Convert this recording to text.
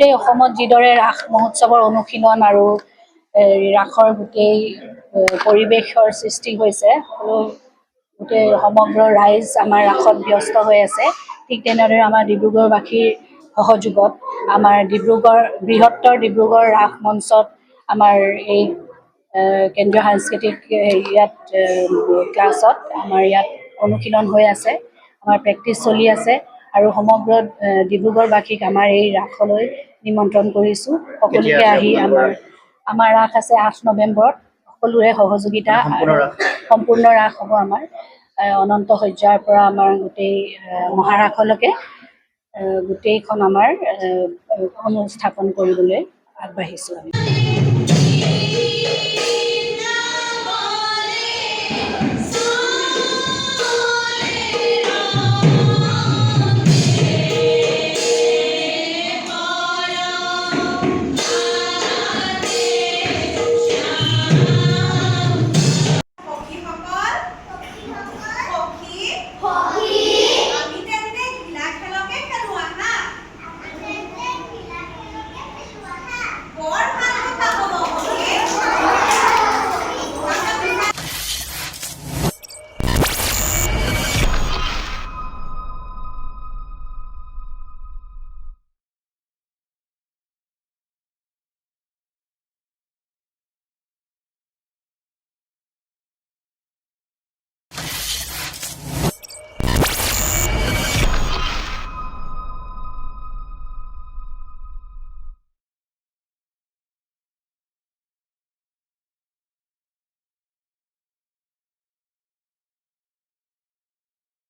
গোটেই অসমত যিদৰে ৰাস মহোৎসৱৰ অনুশীলন আৰু ৰাসৰ গোটেই পৰিৱেশৰ সৃষ্টি হৈছে, সকলো গোটেই সমগ্ৰ ৰাইজ আমাৰ ৰাসত ব্যস্ত হৈ আছে। ঠিক তেনেদৰে আমাৰ ডিব্ৰুগড়বাসীৰ সহযোগত আমাৰ বৃহত্তৰ ডিব্ৰুগড় ৰাস মঞ্চত আমাৰ এই কেন্দ্ৰীয় সাংস্কৃতিক ইয়াত ক্লাছত আমাৰ ইয়াত অনুশীলন হৈ আছে, আমাৰ প্ৰেক্টিচ চলি আছে আৰু সমগ্ৰ ডিব্ৰুগড়বাসীক আমাৰ এই ৰাসলৈ নিমন্ত্ৰণ কৰিছোঁ। সকলোকে আহি আমাৰ ৰাস আছে 8 নৱেম্বৰত। সকলোৰে সহযোগিতা সম্পূৰ্ণ ৰাস হ'ব আমাৰ অনন্ত শয্যাৰ পৰা আমাৰ গোটেই মহাৰাসলৈকে গোটেইখন আমাৰ অনুস্থাপন কৰিবলৈ আগবাঢ়িছোঁ আমি।